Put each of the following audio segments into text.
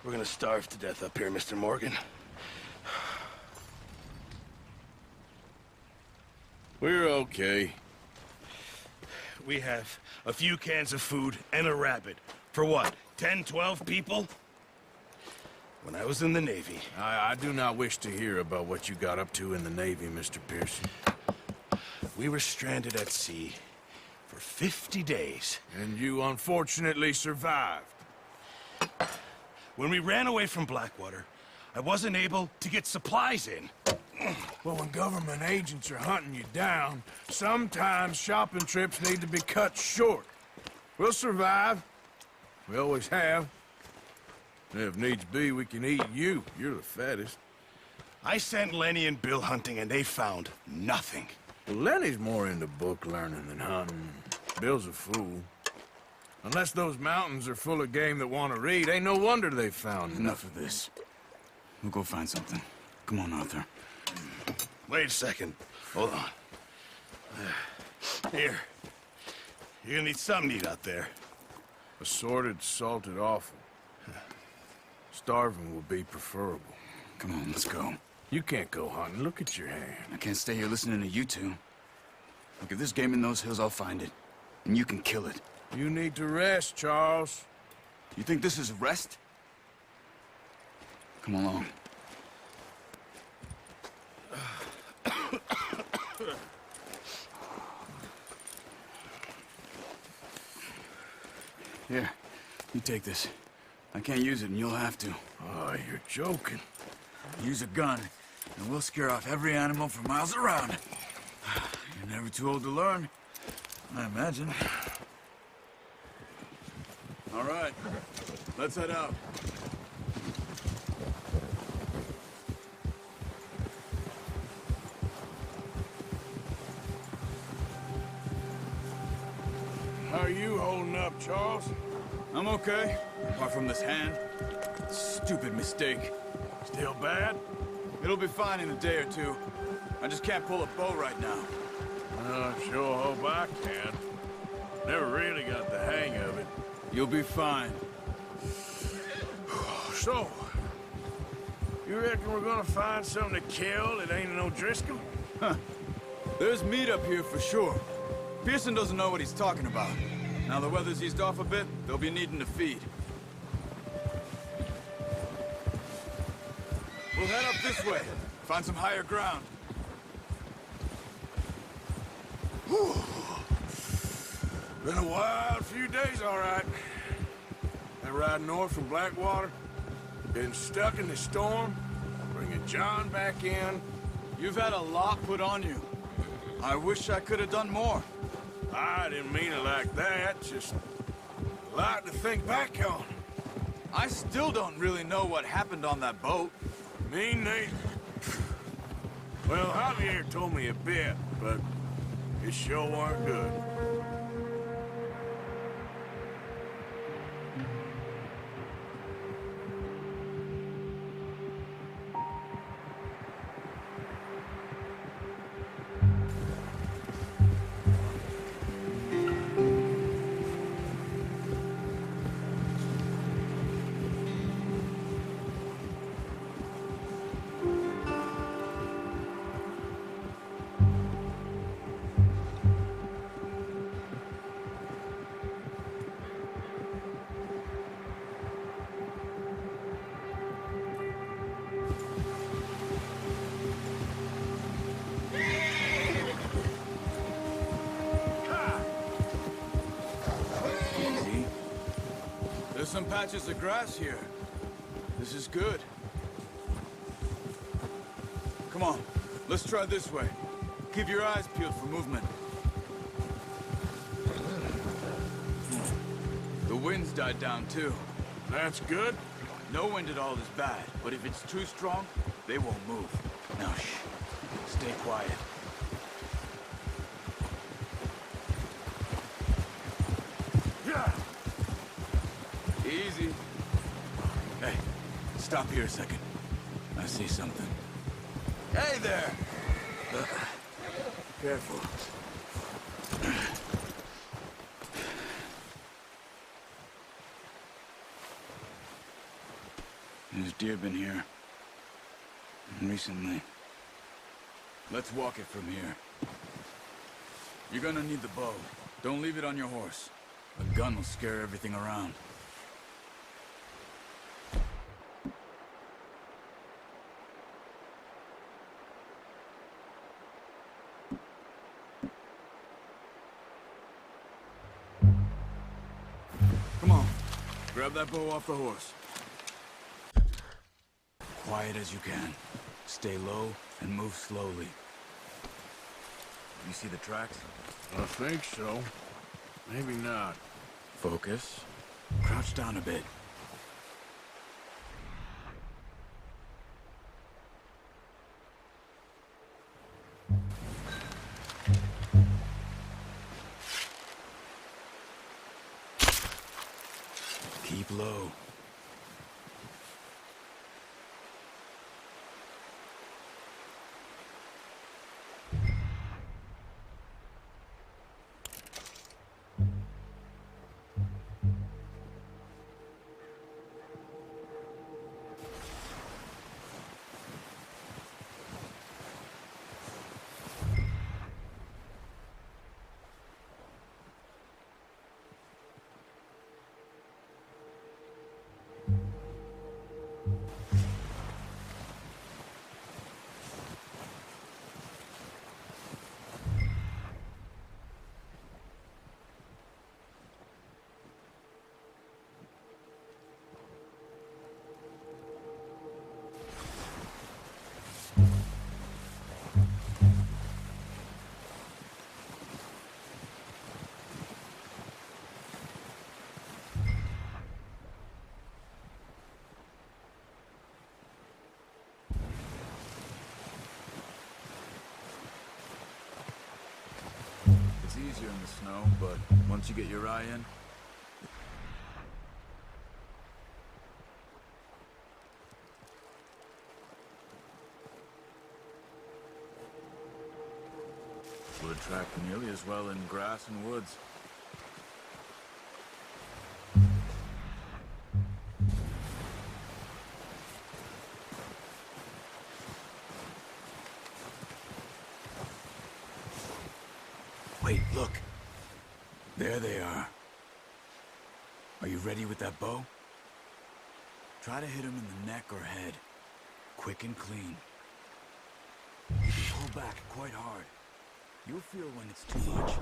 We're gonna starve to death up here, Mr. Morgan. We're okay. We have a few cans of food and a rabbit. For what, 10, 12 people? When I was in the Navy... I do not wish to hear about what you got up to in the Navy, Mr. Pearson. We were stranded at sea for 50 days. And you unfortunately survived. When we ran away from Blackwater, I wasn't able to get supplies in. Well, when government agents are hunting you down, sometimes shopping trips need to be cut short. We'll survive. We always have. And if needs be, we can eat you. You're the fattest. I sent Lenny and Bill hunting, and they found nothing. Well, Lenny's more into book learning than hunting. Bill's a fool. Unless those mountains are full of game that want to read, ain't no wonder they found Enough of this. We'll go find something. Come on, Arthur. Wait a second. Hold on. Here. You're gonna need something to eat out there. Assorted, salted offal. Starving would be preferable. Come on, let's go. You can't go hunting. Look at your hand. I can't stay here listening to you two. Look, if there's game in those hills, I'll find it. And you can kill it. You need to rest, Charles. You think this is rest? Come along. Here, you take this. I can't use it, and you'll have to. Oh, you're joking. Use a gun, and we'll scare off every animal for miles around. You're never too old to learn, I imagine. All right, let's head out. How are you holding up, Charles? I'm okay, apart from this hand. Stupid mistake. Still bad? It'll be fine in a day or two. I just can't pull a bow right now. I sure hope I can. Never really got the hang of it. You'll be fine. So, you reckon we're gonna find something to kill that ain't no Driscoll? Huh. There's meat up here for sure. Pearson doesn't know what he's talking about. Now the weather's eased off a bit, they'll be needing to feed. We'll head up this way. Find some higher ground. Whew. Been a wild few days, all right. That ride north from Blackwater. Been stuck in the storm. Bringing John back in. You've had a lot put on you. I wish I could have done more. I didn't mean it like that. Just a lot to think back on. I still don't really know what happened on that boat. Me neither. Well, Javier told me a bit, but it sure weren't good. There's some patches of grass here. This is good. Come on, let's try this way. Keep your eyes peeled for movement. The wind's died down too. That's good. No wind at all is bad, but if it's too strong, they won't move. Now shh, stay quiet. Easy. Hey, stop here a second. I see something. Hey there! Careful. deer been here. Recently. Let's walk it from here. You're gonna need the bow. Don't leave it on your horse. A gun will scare everything around. Come on. Grab that bow off the horse. Quiet as you can. Stay low and move slowly. You see the tracks? I think so. Maybe not. Focus. Crouch down a bit. Keep low. It's easier in the snow, but once you get your eye in... Would track nearly as well in grass and woods. Wait, look. There they are. Are you ready with that bow? Try to hit him in the neck or head. Quick and clean. You can pull back quite hard. You'll feel when it's too much.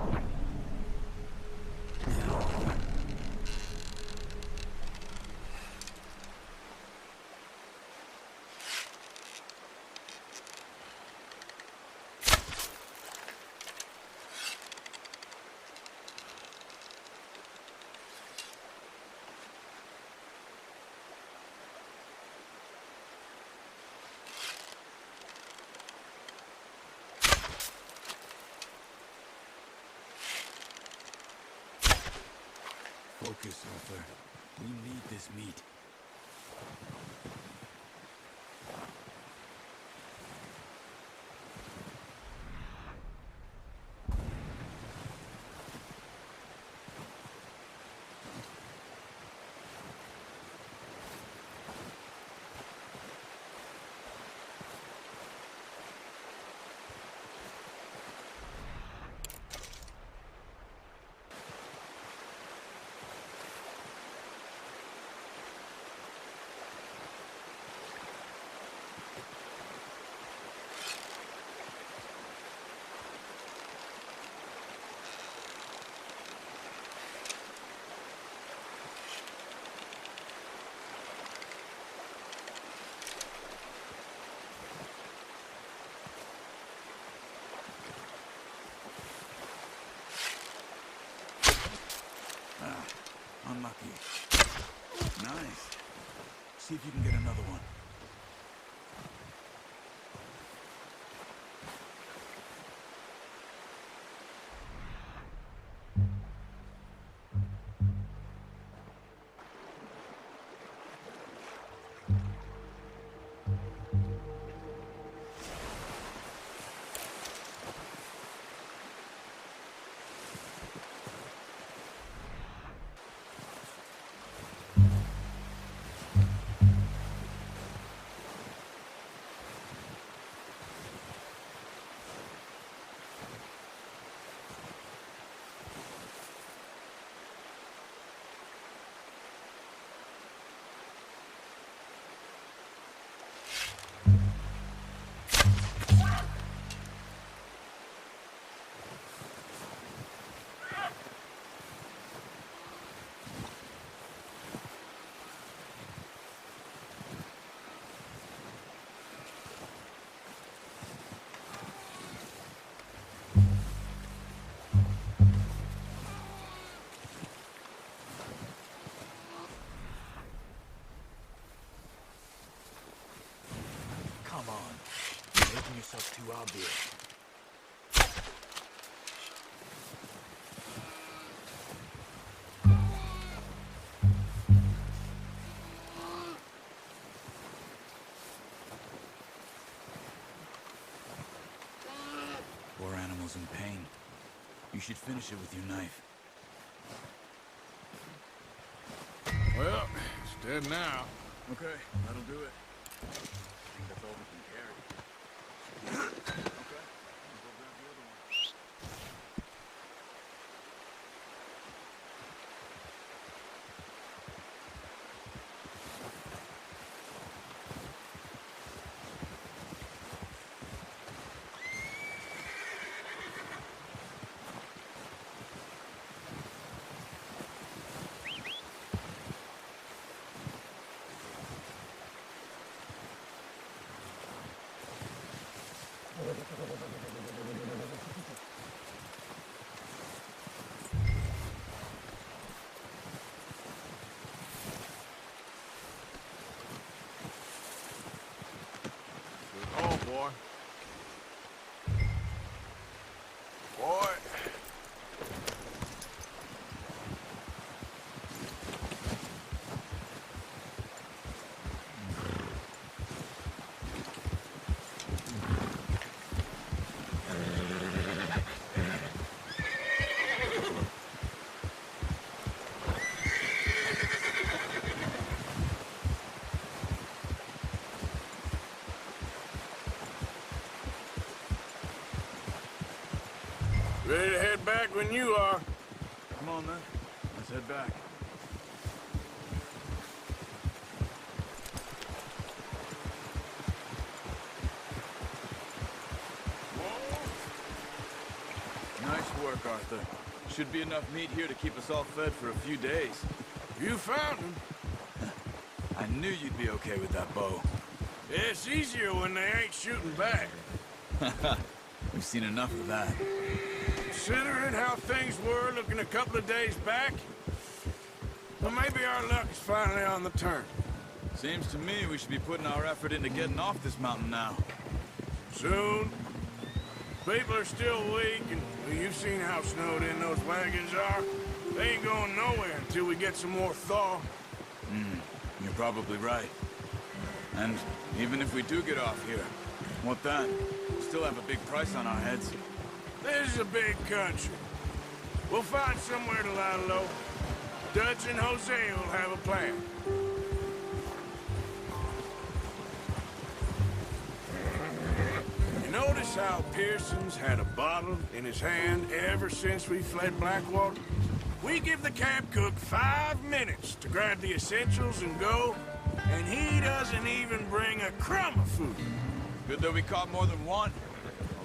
Focus, Arthur. We need this meat. Unlucky. Nice. See if you can get another one. You're making yourself too obvious. Poor animal's in pain. You should finish it with your knife. Well, it's dead now. Okay, that'll do it. I think that's all we can carry. Okay, I'll go grab the other one. Oh, boy. Boy. Ready to head back when you are. Come on, then. Let's head back. Nice work, Arthur. Should be enough meat here to keep us all fed for a few days. You found him. I knew you'd be okay with that bow. It's easier when they ain't shooting back. We've seen enough of that. Considering how things were looking a couple of days back, well, maybe our luck is finally on the turn. Seems to me we should be putting our effort into getting off this mountain now. Soon. People are still weak, and well, you've seen how snowed in those wagons are. They ain't going nowhere until we get some more thaw. You're probably right. And even if we do get off here, what then? We still have a big price on our heads. This is a big country. We'll find somewhere to lie low. Dutch and Jose will have a plan. You notice how Pearson's had a bottle in his hand ever since we fled Blackwater? We give the camp cook 5 minutes to grab the essentials and go, and he doesn't even bring a crumb of food. Good that we caught more than one.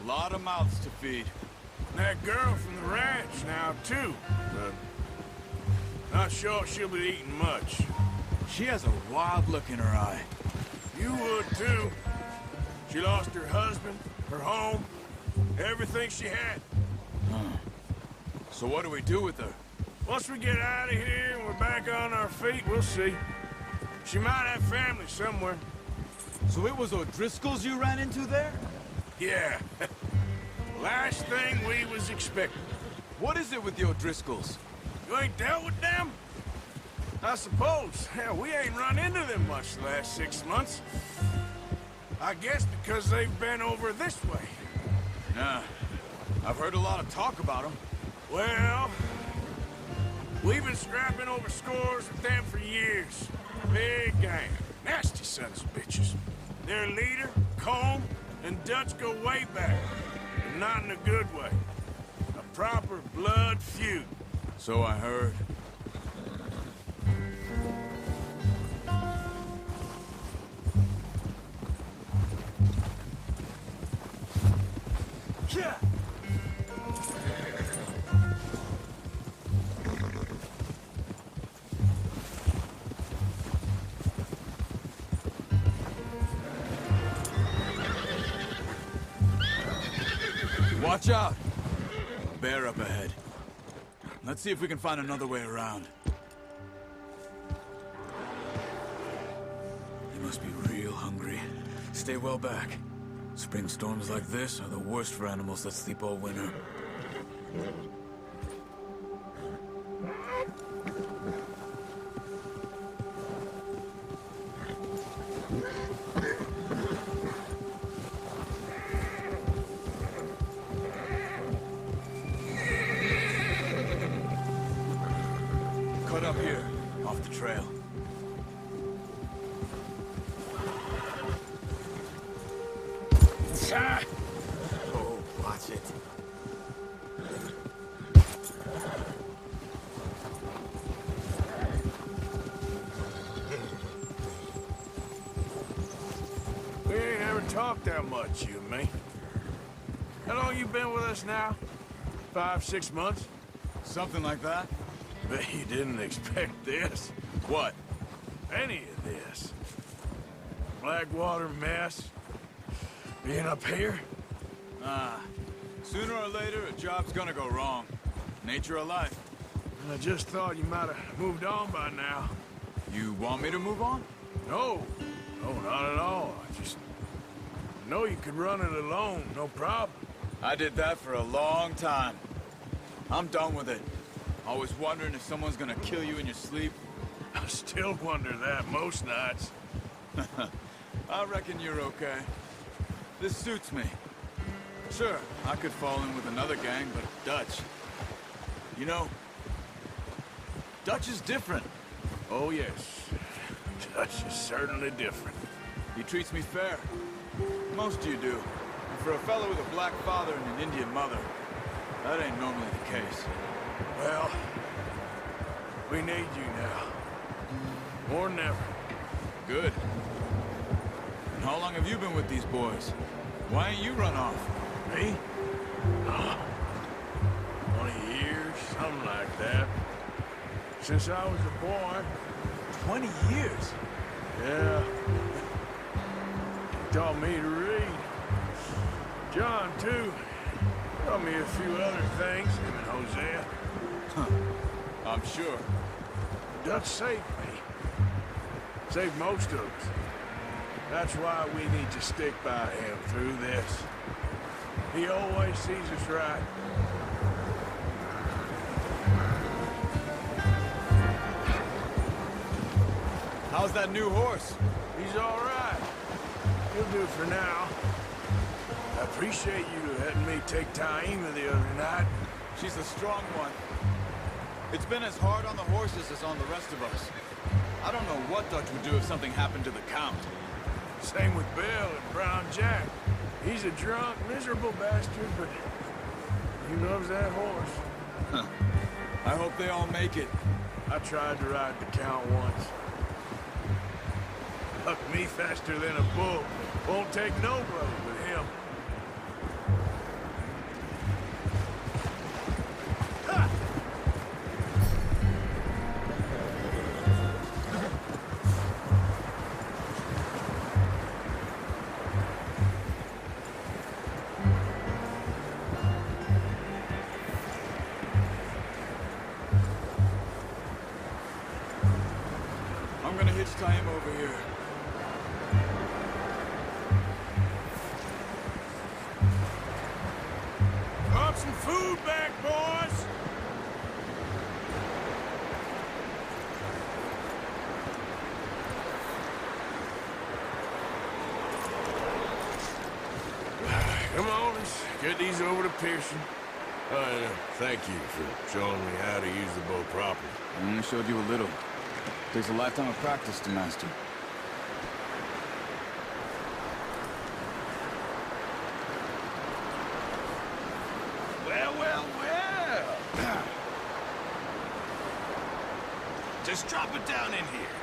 A lot of mouths to feed. That girl from the ranch now, too. Not sure she'll be eating much. She has a wild look in her eye. You would, too. She lost her husband, her home, everything she had. So what do we do with her? Once we get out of here and we're back on our feet, we'll see. She might have family somewhere. So it was O'Driscoll's you ran into there? Yeah. Last thing we was expecting. What is it with the O'Driscolls? You ain't dealt with them? I suppose. Hell, we ain't run into them much the last 6 months. I guess because they've been over this way. Yeah. I've heard a lot of talk about them. Well, we've been scrapping over scores with them for years. Big gang. Nasty sons of bitches. Their leader, Combe, and Dutch go way back. But not in a good way. A proper blood feud. So I heard. Yeah. Watch out! Bear up ahead. Let's see if we can find another way around. They must be real hungry. Stay well back. Spring storms like this are the worst for animals that sleep all winter. Cut up here, off the trail. Oh, watch it. We ain't ever talked that much, you and me. How long you been with us now? 5, 6 months? Something like that? Bet you didn't expect this. What? Any of this. Blackwater mess. Being up here? Sooner or later, a job's gonna go wrong. Nature of life. I just thought you might have moved on by now. You want me to move on? No. No, not at all. I just know you could run it alone, no problem. I did that for a long time. I'm done with it. Always wondering if someone's gonna kill you in your sleep. I still wonder that most nights. I reckon you're okay. This suits me. Sure, I could fall in with another gang, but Dutch... You know, Dutch is different. Oh, yes. Dutch is certainly different. He treats me fair. Most of you do. And for a fellow with a black father and an Indian mother, that ain't normally the case. Well, we need you now. More than ever. Good. And how long have you been with these boys? Why ain't you run off? Me? 20 years, something like that. Since I was a boy. 20 years? Yeah. He taught me to read. John, too. Taught me a few other things, him and Hosea. I'm sure. Dutch saved me. Saved most of us. That's why we need to stick by him through this. He always sees us right. How's that new horse? He's all right. He'll do for now. I appreciate you letting me take Taima the other night. She's a strong one. It's been as hard on the horses as on the rest of us. I don't know what Dutch would do if something happened to the Count. Same with Bill and Brown Jack. He's a drunk, miserable bastard, but he loves that horse. I hope they all make it. I tried to ride the Count once. Hucked me faster than a bull. Won't take no blow with him. Ha! I'm gonna hitch time over here. Brought some food back, boys! Come on, let's get these over to Pearson. Thank you for showing me how to use the bow properly. I only showed you a little. Takes a lifetime of practice to master. Well, well, well. Just drop it down in here.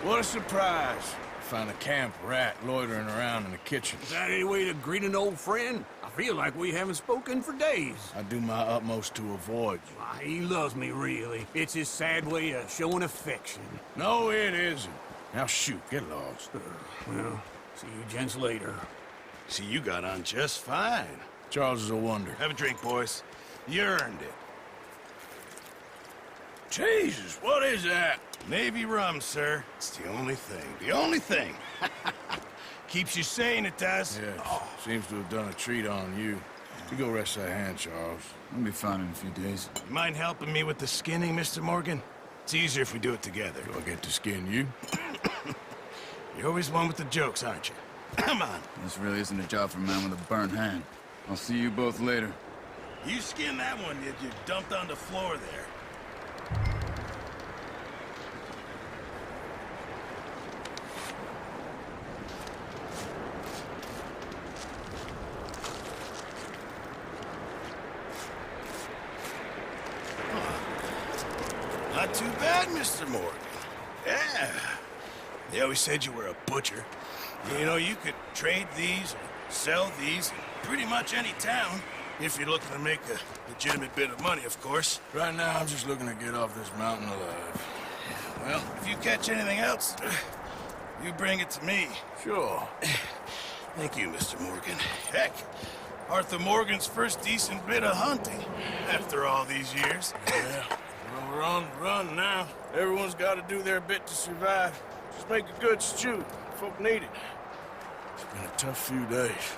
What a surprise. Found a camp rat loitering around in the kitchen. Is that any way to greet an old friend? I feel like we haven't spoken for days. I do my utmost to avoid you. Why, he loves me, really. It's his sad way of showing affection. No, it isn't. Now shoot, get lost. Well, see you gents later. See, you got on just fine. Charles is a wonder. Have a drink, boys. You earned it. Jesus, what is that? Navy rum, sir. It's the only thing. The only thing. Keeps you sane, it does. Yes, seems to have done a treat on you. You go rest that hand, Charles. I'll be fine in a few days. You mind helping me with the skinning, Mr. Morgan? It's easier if we do it together. Do I get to skin you? You're always one with the jokes, aren't you? Come on. This really isn't a job for a man with a burnt hand. I'll see you both later. You skinned that one you dumped on the floor there. Not too bad, Mr. Morgan. Yeah. They always said you were a butcher. You know, you could trade these or sell these in pretty much any town, if you're looking to make a legitimate bit of money, of course. Right now, I'm just looking to get off this mountain alive. Well, if you catch anything else, you bring it to me. Sure. Thank you, Mr. Morgan. Heck, Arthur Morgan's first decent bit of hunting after all these years. Yeah. Well, we're on the run now. Everyone's got to do their bit to survive. Just make a good stew. Folk need it. It's been a tough few days.